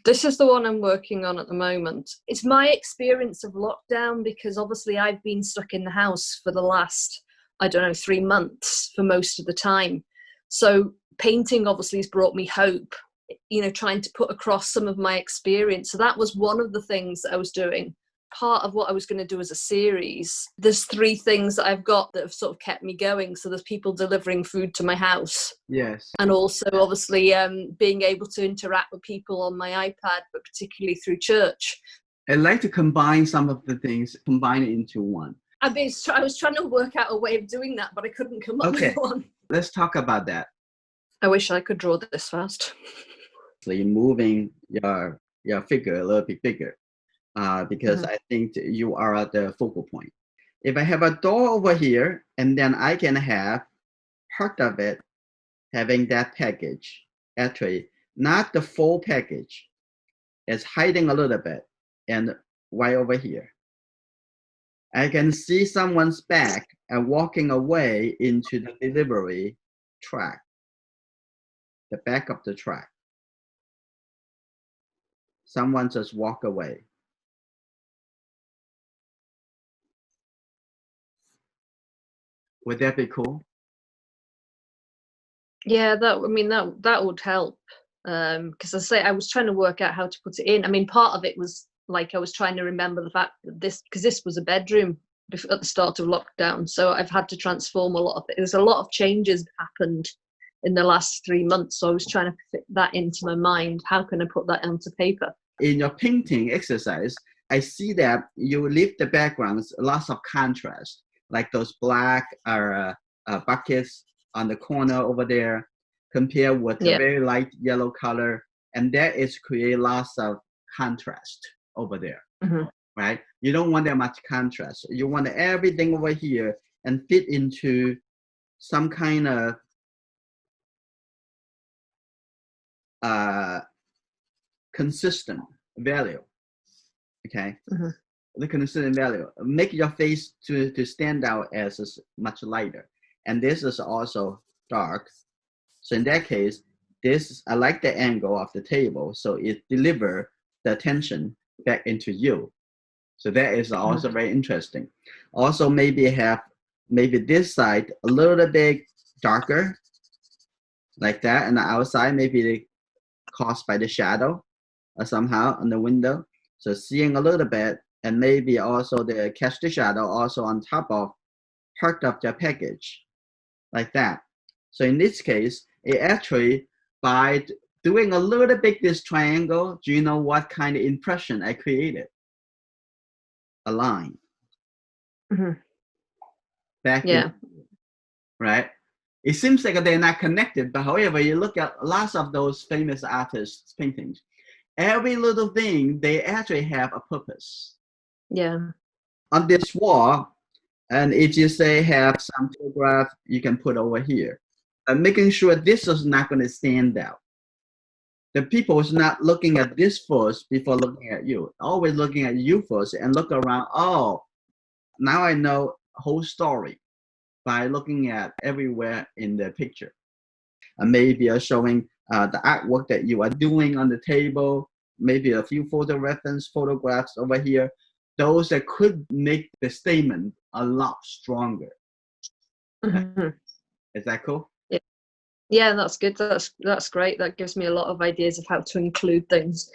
This is the one I'm working on at the moment. It's my experience of lockdown, because obviously I've been stuck in the house for the last, 3 months for most of the time. So painting obviously has brought me hope, trying to put across some of my experience. So that was one of the things that I was doing. Part of what I was going to do as a series. There's 3 things that I've got that have sort of kept me going. So there's people delivering food to my house. Yes. And also, obviously, being able to interact with people on my iPad, but particularly through church. I'd like to combine some of the things, combine it into one. I was trying to work out a way of doing that, but I couldn't come up with one. Let's talk about that. I wish I could draw this fast. So you're moving your figure a little bit bigger. Because I think you are at the focal point. If I have a door over here, and then I can have part of it having that package, actually, not the full package, it's hiding a little bit, and right over here. I can see someone's back and walking away into the delivery track, the back of the track. Someone just walk away. Would that be cool? Yeah, that would help. Because I was trying to work out how to put it in. I mean, part of it was like I was trying to remember the fact that this was a bedroom at the start of lockdown, so I've had to transform a lot of it. There's a lot of changes happened in the last 3 months, so I was trying to fit that into my mind. How can I put that onto paper? In your painting exercise, I see that you leave the backgrounds lots of contrast, like those black buckets on the corner over there, compared with the very light yellow color, and that is create lots of contrast over there, right? You don't want that much contrast. You want everything over here and fit into some kind of consistent value, okay? The consistent value. Make your face to stand out as much lighter. And this is also dark. So in that case, I like the angle of the table, so it deliver the attention back into you. So that is also very interesting. Also, maybe this side a little bit darker, like that, and the outside maybe caused by the shadow or somehow on the window. So seeing a little bit, and maybe also the catch the shadow also on top of part of the package, like that. So in this case, it actually, by doing a little bit this triangle, do you know what kind of impression I created? A line. Back in, right? It seems like they're not connected, but however, you look at lots of those famous artists' paintings, every little thing, they actually have a purpose. Yeah. On this wall, and if you say have some photograph, you can put over here. And making sure this is not going to stand out. The people is not looking at this first before looking at you. Always looking at you first and look around. Oh, now I know whole story by looking at everywhere in the picture. And maybe you're showing the artwork that you are doing on the table. Maybe a few photographs over here. Those that could make the statement a lot stronger. Is that cool? Yeah, that's good. That's great. That gives me a lot of ideas of how to include things.